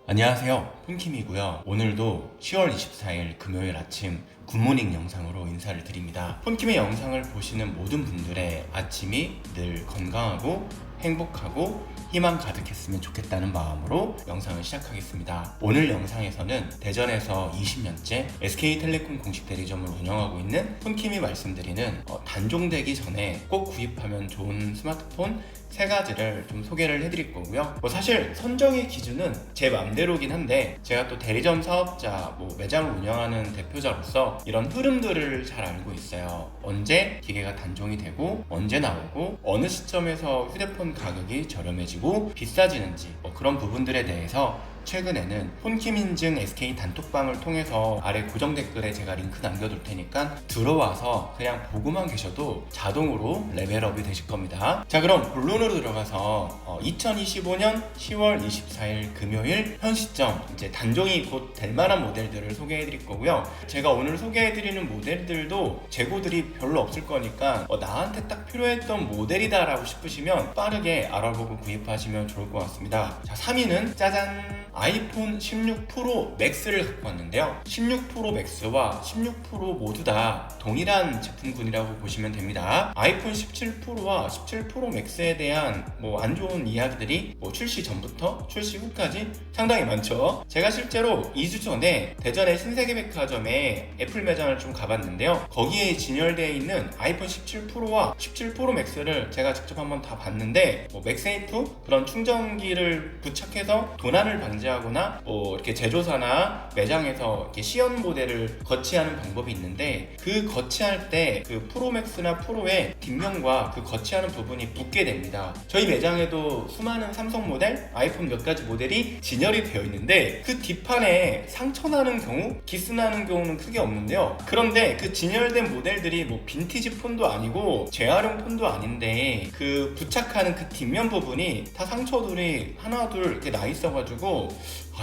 안녕하세요, 폰킴이고요. 오늘도 10월 24일 금요일 아침 굿모닝 영상으로 인사를 드립니다. 폰킴의 영상을 보시는 모든 분들의 아침이 늘 건강하고 행복하고 희망 가득했으면 좋겠다는 마음으로 영상을 시작하겠습니다. 오늘 영상에서는 대전에서 20년째 SK텔레콤 공식 대리점을 운영하고 있는 폰킴이 말씀드리는 단종되기 전에 꼭 구입하면 좋은 스마트폰 3가지를 좀 소개를 해드릴 거고요. 사실 선정의 기준은 제 맘대로긴 한데 제가 또 대리점 사업자, 매장을 운영하는 대표자로서 이런 흐름들을 잘 알고 있어요. 언제 기계가 단종이 되고 언제 나오고 어느 시점에서 휴대폰 가격이 저렴해지고 비싸지는지 그런 부분들에 대해서 최근에는 폰킴 인증 SK 단톡방을 통해서 아래 고정 댓글에 제가 링크 남겨둘 테니까 들어와서 그냥 보고만 계셔도 자동으로 레벨업이 되실 겁니다. 자, 그럼 본론으로 들어가서 2025년 10월 24일 금요일 현 시점 이제 단종이 곧 될 만한 모델들을 소개해 드릴 거고요. 제가 오늘 소개해 드리는 모델들도 재고들이 별로 없을 거니까 나한테 딱 필요했던 모델이다 라고 싶으시면 빠르게 알아보고 구입하시면 좋을 것 같습니다. 자, 3위는 짜잔! 아이폰 16 프로 맥스를 갖고 왔는데요. 16 프로 맥스와 16 프로 모두 다 동일한 제품군이라고 보시면 됩니다. 아이폰 17 프로와 17 프로 맥스에 대한 안 좋은 이야기들이 출시 전부터 출시 후까지 상당히 많죠. 제가 실제로 2주 전에 대전의 신세계백화점에 애플 매장을 좀 가봤는데요. 거기에 진열되어 있는 아이폰 17 프로와 17 프로 맥스를 제가 직접 한번 다 봤는데 맥세이프 그런 충전기를 부착해서 도난을 방지하거나 이렇게 제조사나 매장에서 이렇게 시연 모델을 거치하는 방법이 있는데 그 거치할 때 그 프로맥스나 프로의 뒷면과 그 거치하는 부분이 붙게 됩니다. 저희 매장에도 수많은 삼성 모델, 아이폰 몇 가지 모델이 진열이 되어 있는데 그 뒷판에 상처 나는 경우, 기스 나는 경우는 크게 없는데요. 그런데 그 진열된 모델들이 빈티지 폰도 아니고 재활용 폰도 아닌데 그 부착하는 그 뒷면 부분이 다 상처들이 하나 둘 이렇게 나 있어가지고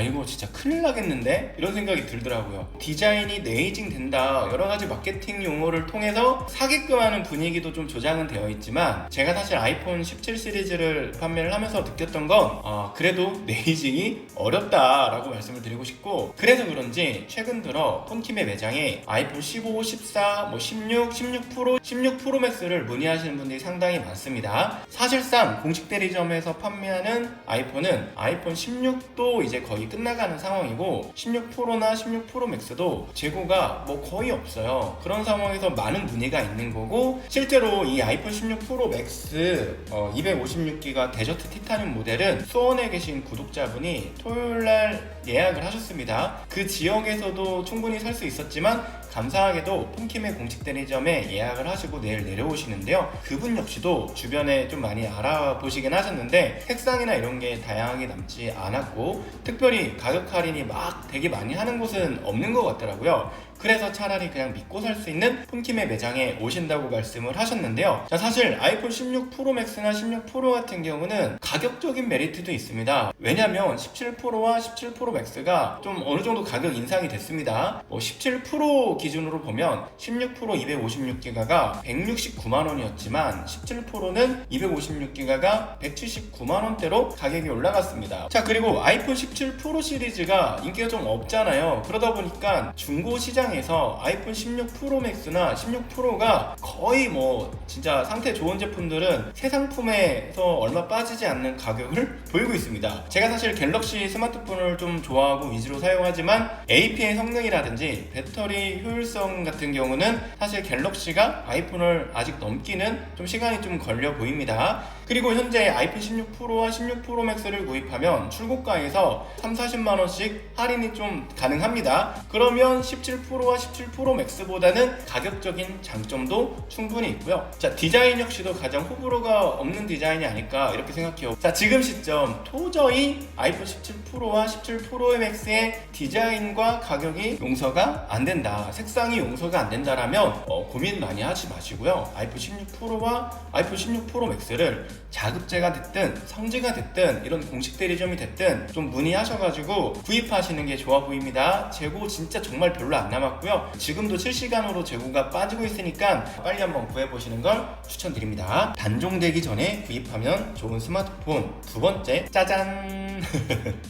이거 진짜 큰일 나겠는데? 이런 생각이 들더라고요. 디자인이 네이징 된다, 여러가지 마케팅 용어를 통해서 사게끔 하는 분위기도 좀 조장은 되어 있지만 제가 사실 아이폰 17 시리즈를 판매를 하면서 느꼈던 건 그래도 네이징이 어렵다라고 말씀을 드리고 싶고, 그래서 그런지 최근 들어 폰킴의 매장에 아이폰 15, 14, 16, 16 프로, 16 프로 맥스를 문의하시는 분들이 상당히 많습니다. 사실상 공식 대리점에서 판매하는 아이폰은 아이폰 16도 이제 거의 끝나가는 상황이고 16 프로나 16 프로 맥스도 재고가 거의 없어요. 그런 상황에서 많은 문의가 있는 거고, 실제로 이 아이폰 16 프로 맥스 256기가 데저트 티타늄 모델은 수원에 계신 구독자분이 토요일날 예약을 하셨습니다. 그 지역에서도 충분히 살 수 있었지만 감사하게도 폰킴의 공식 대리점에 예약을 하시고 내일 내려오시는데요. 그분 역시도 주변에 좀 많이 알아보시긴 하셨는데 색상이나 이런 게 다양하게 남지 않았고 특별히 가격 할인이 되게 많이 하는 곳은 없는 것 같더라고요. 그래서 차라리 그냥 믿고 살 수 있는 폰킴의 매장에 오신다고 말씀을 하셨는데요. 자, 사실 아이폰 16 프로 맥스나 16 프로 같은 경우는 가격적인 메리트도 있습니다. 왜냐면 17 프로와 17 프로 맥스가 좀 어느 정도 가격 인상이 됐습니다. 17 프로 기준으로 보면 16 프로 256기가가 169만 원이었지만 17 프로는 256기가가 179만 원대로 가격이 올라갔습니다. 자, 그리고 아이폰 17 프로 시리즈가 인기가 좀 없잖아요. 그러다 보니까 중고 시장에서 아이폰 16 프로 맥스나 16 프로가 거의 진짜 상태 좋은 제품들은 새 상품에서 얼마 빠지지 않는 가격을 보이고 있습니다. 제가 사실 갤럭시 스마트폰을 좀 좋아하고 위주로 사용하지만 AP의 성능이라든지 배터리 효율성 같은 경우는 사실 갤럭시가 아이폰을 아직 넘기는 좀 시간이 좀 걸려 보입니다. 그리고 현재 아이폰 16 프로와 16 프로 맥스를 구입하면 출고가에서 30-40만원씩 할인이 좀 가능합니다. 그러면 17 프로와 17 프로 맥스보다는 가격적인 장점도 충분히 있고요. 자, 디자인 역시도 가장 호불호가 없는 디자인이 아닐까 이렇게 생각해요. 자, 지금 시점 도저히 아이폰 17 프로와 17 프로 맥스의 디자인과 가격이 용서가 안 된다, 색상이 용서가 안 된다라면 고민 많이 하지 마시고요. 아이폰 16 프로와 아이폰 16 프로 맥스를 자급제가 됐든 성지가 됐든 이런 공식 대리점이 됐든 좀 문의하셔가지고 구입하시는 게 좋아 보입니다. 재고 진짜 정말 별로 안 남았고요. 지금도 실시간으로 재고가 빠지고 있으니까 빨리 한번 구해보시는 걸 추천드립니다. 단종되기 전에 구입하면 좋은 스마트폰 두 번째, 짜잔!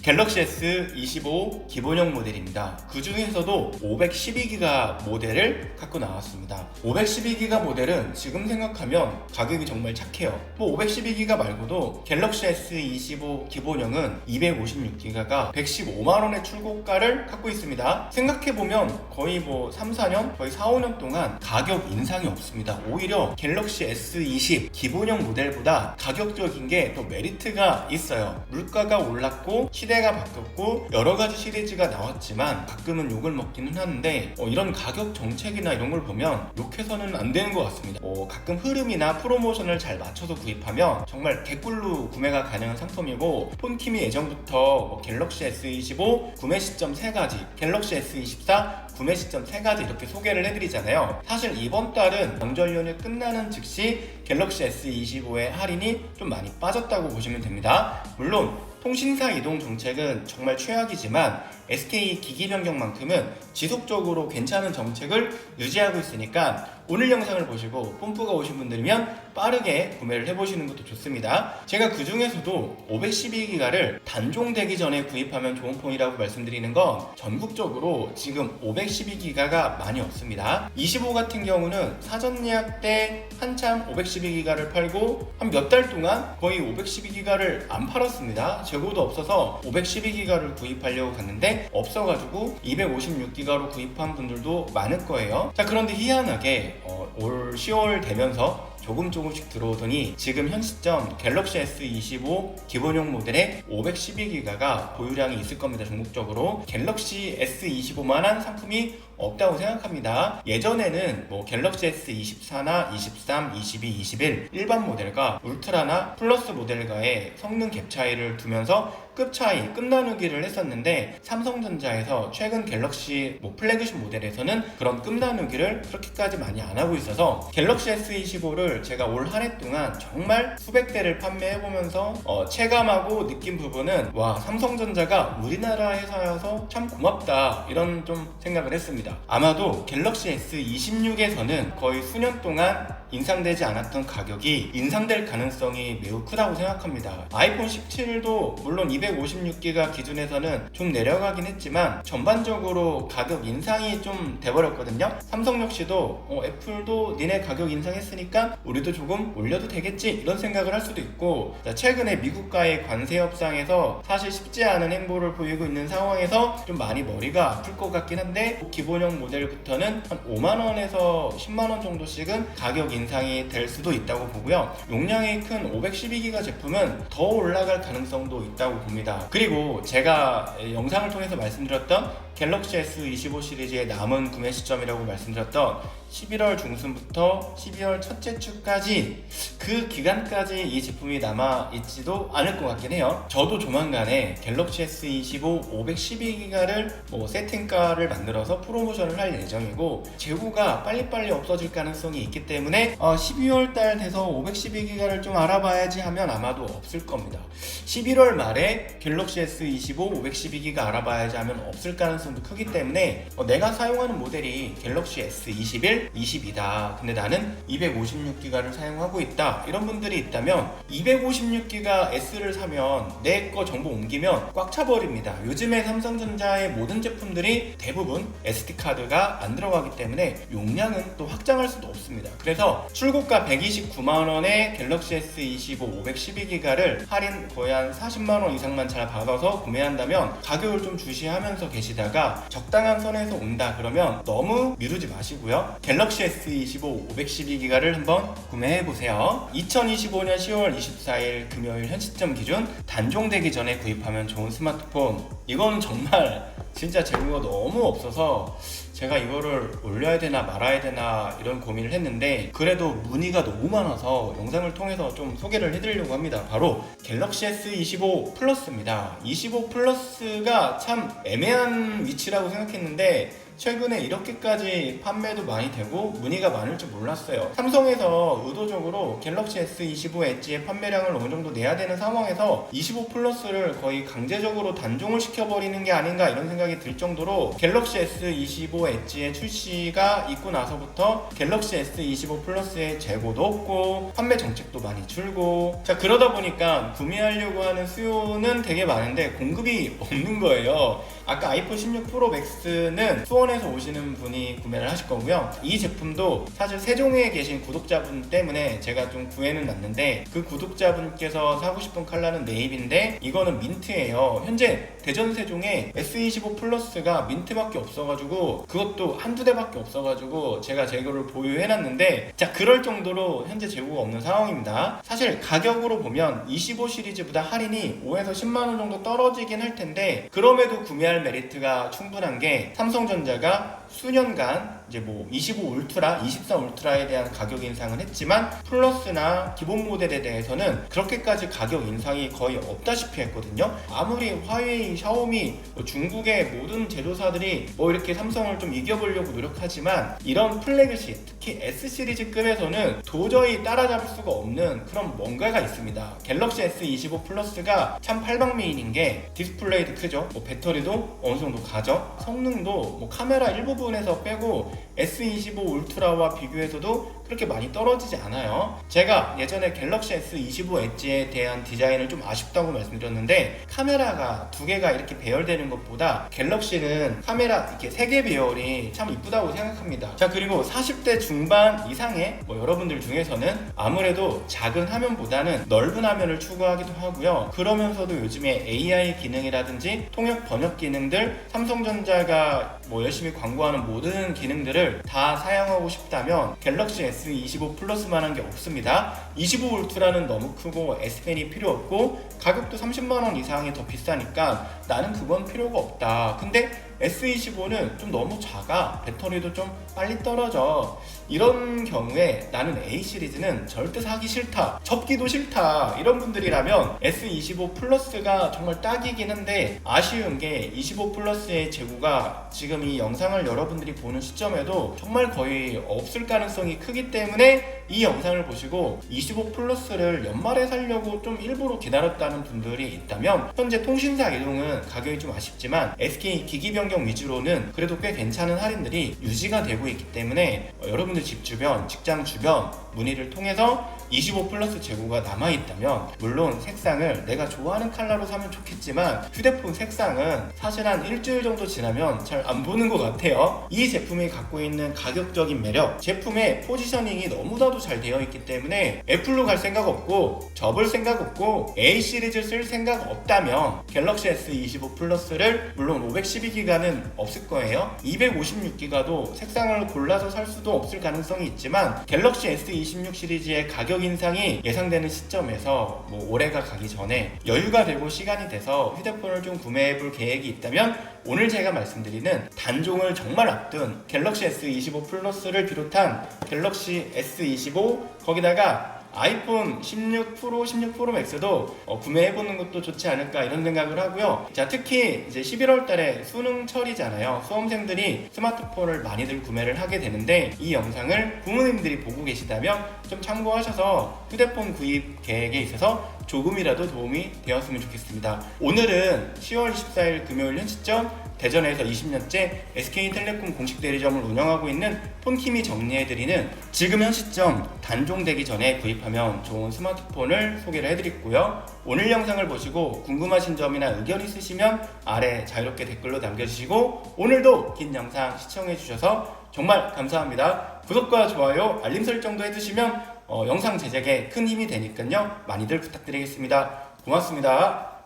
갤럭시 S25 기본형 모델입니다. 그 중에서도 512기가 모델을 갖고 나왔습니다. 512기가 모델은 지금 생각하면 가격이 정말 착해요. 뭐 512기가 말고도 갤럭시 S25 기본형은 256기가가 115만원의 출고가를 갖고 있습니다. 생각해보면 거의 뭐 3, 4년, 거의 4, 5년 동안 가격 인상이 없습니다. 오히려 갤럭시 S20 기본형 모델보다 가격적인 게 또 메리트가 있어요. 물가가 올랐고 시대가 바뀌었고 여러가지 시리즈가 나왔지만 가끔은 욕을 먹기는 하는데 이런 가격 정책이나 이런 걸 보면 욕해서는 안 되는 것 같습니다. 가끔 흐름이나 프로모션을 잘 맞춰서 구입하면 정말 개꿀로 구매가 가능한 상품이고, 폰킴이 예전부터 갤럭시 S25 구매 시점 3가지, 갤럭시 S24 구매 시점 3가지 이렇게 소개를 해드리잖아요. 사실 이번 달은 명절 연휴 끝나는 즉시 갤럭시 S25의 할인이 좀 많이 빠졌다고 보시면 됩니다. 물론 통신사 이동 정책은 정말 최악이지만 SK 기기 변경만큼은 지속적으로 괜찮은 정책을 유지하고 있으니까 오늘 영상을 보시고 뽐뿌가 오신 분들이면 빠르게 구매를 해보시는 것도 좋습니다. 제가 그 중에서도 512기가를 단종되기 전에 구입하면 좋은 폰이라고 말씀드리는 건 전국적으로 지금 512기가가 많이 없습니다. 25 같은 경우는 사전 예약 때 한참 512기가를 팔고 한 몇 달 동안 거의 512기가를 안 팔았습니다. 재고도 없어서 512기가를 구입하려고 갔는데 없어가지고 256기가로 구입한 분들도 많을 거예요. 자, 그런데 희한하게 올 10월 되면서 조금씩 들어오더니 지금 현 시점 갤럭시 S25 기본형 모델에 512기가가 보유량이 있을 겁니다. 전국적으로 갤럭시 S25만한 상품이 없다고 생각합니다. 예전에는 갤럭시 S24나 23, 22, 21 일반 모델과 울트라나 플러스 모델과의 성능 갭 차이를 두면서 급 차이, 급 나누기를 했었는데 삼성전자에서 최근 갤럭시 플래그십 모델에서는 그런 급 나누기를 그렇게까지 많이 안 하고 있어서 갤럭시 S25를 제가 올 한 해 동안 정말 수백 대를 판매해보면서 체감하고 느낀 부분은 와, 삼성전자가 우리나라 회사여서 참 고맙다 이런 좀 생각을 했습니다. 아마도 갤럭시 S26에서는 거의 수년 동안 인상되지 않았던 가격이 인상될 가능성이 매우 크다고 생각합니다. 아이폰 17도 물론 256기가 기준에서는 좀 내려가긴 했지만 전반적으로 가격 인상이 좀 돼버렸거든요. 삼성 역시도 애플도 니네 가격 인상했으니까 우리도 조금 올려도 되겠지 이런 생각을 할 수도 있고, 최근에 미국과의 관세 협상에서 사실 쉽지 않은 행보를 보이고 있는 상황에서 좀 많이 머리가 아플 것 같긴 한데 기본형 모델부터는 한 5만원에서 10만원 정도씩은 가격 인상이 될 수도 있다고 보고요. 용량이 큰 512기가 제품은 더 올라갈 가능성도 있다고 봅니다. 그리고 제가 영상을 통해서 말씀드렸던 갤럭시 S25 시리즈의 남은 구매 시점이라고 말씀드렸던 11월 중순부터 12월 첫째 주까지 그 기간까지 이 제품이 남아있지도 않을 것 같긴 해요. 저도 조만간에 갤럭시 S25 512기가를 세팅가를 만들어서 프로모션을 할 예정이고, 재고가 빨리빨리 없어질 가능성이 있기 때문에 12월 달 돼서 512기가를 좀 알아봐야지 하면 아마도 없을 겁니다. 11월 말에 갤럭시 S25 512기가 알아봐야지 하면 없을 가능성도 크기 때문에 내가 사용하는 모델이 갤럭시 S21 22다. 근데 나는 256기가를 사용하고 있다. 이런 분들이 있다면 256기가 S를 사면 내 거 정보 옮기면 꽉 차버립니다. 요즘에 삼성전자의 모든 제품들이 대부분 SD카드가 안 들어가기 때문에 용량은 또 확장할 수도 없습니다. 그래서 출고가 129만원에 갤럭시 S25 512기가를 할인 거의 한 40만원 이상만 잘 받아서 구매한다면 가격을 좀 주시하면서 계시다가 적당한 선에서 온다 그러면 너무 미루지 마시고요. 갤럭시 S25 512기가를 한번 구매해보세요. 2025년 10월 24일 금요일 현 시점 기준 단종되기 전에 구입하면 좋은 스마트폰, 이건 정말 진짜 재고가 너무 없어서 제가 이거를 올려야 되나 말아야 되나 이런 고민을 했는데 그래도 문의가 너무 많아서 영상을 통해서 좀 소개를 해드리려고 합니다. 바로 갤럭시 S25 플러스입니다. 25 플러스가 참 애매한 위치라고 생각했는데 최근에 이렇게까지 판매도 많이 되고 문의가 많을 줄 몰랐어요. 삼성에서 의도적으로 갤럭시 S25 엣지의 판매량을 어느 정도 내야 되는 상황에서 25 플러스를 거의 강제적으로 단종을 시켜버리는 게 아닌가 이런 생각이 들 정도로 갤럭시 S25 엣지의 출시가 있고 나서부터 갤럭시 S25 플러스의 재고도 없고 판매 정책도 많이 줄고, 자 그러다 보니까 구매하려고 하는 수요는 되게 많은데 공급이 없는 거예요. 아까 아이폰 16 프로 맥스는 수원에서 오시는 분이 구매를 하실 거고요. 이 제품도 사실 세종에 계신 구독자분 때문에 제가 좀 구해는 놨는데, 그 구독자분께서 사고 싶은 컬러는 네이비인데 이거는 민트예요. 현재 대전 세종에 S25 플러스가 민트밖에 없어가지고, 그것도 한두 대밖에 없어가지고 제가 재고를 보유해놨는데, 자 그럴 정도로 현재 재고가 없는 상황입니다. 사실 가격으로 보면 25 시리즈보다 할인이 5에서 10만원 정도 떨어지긴 할 텐데, 그럼에도 구매할 메리트가 충분한 게 삼성전자가 수년간 이제 뭐 25 울트라, 24 울트라에 대한 가격 인상은 했지만 플러스나 기본 모델에 대해서는 그렇게까지 가격 인상이 거의 없다시피 했거든요. 아무리 화웨이, 샤오미, 중국의 모든 제조사들이 뭐 이렇게 삼성을 좀 이겨보려고 노력하지만 이런 플래그십, 특히 S 시리즈급에서는 도저히 따라잡을 수가 없는 그런 뭔가가 있습니다. 갤럭시 S25 플러스가 참 팔방미인인 게 디스플레이도 크죠, 뭐 배터리도 어느 정도 가죠, 성능도 뭐 카메라 일부분에서 빼고 S25 울트라와 비교해서도 그렇게 많이 떨어지지 않아요. 제가 예전에 갤럭시 S25 엣지에 대한 디자인을 좀 아쉽다고 말씀드렸는데, 카메라가 두 개가 이렇게 배열되는 것보다 갤럭시는 카메라 이렇게 세 개 배열이 참 이쁘다고 생각합니다. 자 그리고 40대 중반 이상의 뭐 여러분들 중에서는 아무래도 작은 화면보다는 넓은 화면을 추구하기도 하고요. 그러면서도 요즘에 AI 기능이라든지 통역 번역 기능들, 삼성전자가 뭐 열심히 광고하는 모든 기능들을 다 사용하고 싶다면 갤럭시 S25 플러스만한 게 없습니다. 25 울트라는 너무 크고 S펜이 필요 없고 가격도 30만원 이상이 더 비싸니까 나는 그건 필요가 없다. 근데 S25는 좀 너무 작아, 배터리도 좀 빨리 떨어져, 이런 경우에 나는 A 시리즈는 절대 사기 싫다, 접기도 싫다, 이런 분들이라면 S25 플러스가 정말 딱이긴 한데, 아쉬운 게 25 플러스의 재고가 지금 이 영상을 여러분들이 보는 시점에도 정말 거의 없을 가능성이 크기 때문에 이 영상을 보시고 25 플러스를 연말에 사려고 좀 일부러 기다렸다는 분들이 있다면, 현재 통신사 이동은 가격이 좀 아쉽지만 SK 기기 변경 위주로는 그래도 꽤 괜찮은 할인들이 유지가 되고 있기 때문에 여러분들 집 주변, 직장 주변 문의를 통해서 25 플러스 재고가 남아있다면, 물론 색상을 내가 좋아하는 컬러로 사면 좋겠지만 휴대폰 색상은 사실 한 일주일 정도 지나면 잘 안 보는 것 같아요. 이 제품이 갖고 있는 가격적인 매력, 제품의 포지셔닝이 너무나도 잘 되어 있기 때문에 애플로 갈 생각 없고 접을 생각 없고 A 시리즈 쓸 생각 없다면 갤럭시 S25 플러스를, 물론 512기가는 없을 거예요. 256기가도 색상을 골라서 살 수도 없을 가능성이 있지만 갤럭시 S26 시리즈의 가격 인상이 예상되는 시점에서 뭐 올해가 가기 전에 여유가 되고 시간이 돼서 휴대폰을 좀 구매해볼 계획이 있다면, 오늘 제가 말씀드리는 단종을 정말 앞둔 갤럭시 S25 플러스를 비롯한 갤럭시 S25, 거기다가 아이폰 16 프로, 16 프로 맥스도 구매해보는 것도 좋지 않을까 이런 생각을 하고요. 자, 특히 이제 11월 달에 수능철이잖아요. 수험생들이 스마트폰을 많이들 구매를 하게 되는데, 이 영상을 부모님들이 보고 계시다면 좀 참고하셔서 휴대폰 구입 계획에 있어서 조금이라도 도움이 되었으면 좋겠습니다. 오늘은 10월 24일 금요일 현 시점 대전에서 20년째 SK텔레콤 공식 대리점을 운영하고 있는 폰킴이 정리해드리는 지금 현 시점 단종되기 전에 구입하면 좋은 스마트폰을 소개를 해드리고요. 오늘 영상을 보시고 궁금하신 점이나 의견 있으시면 아래 자유롭게 댓글로 남겨주시고, 오늘도 긴 영상 시청해주셔서 정말 감사합니다. 구독과 좋아요, 알림 설정도 해주시면 영상 제작에 큰 힘이 되니까요. 많이들 부탁드리겠습니다. 고맙습니다.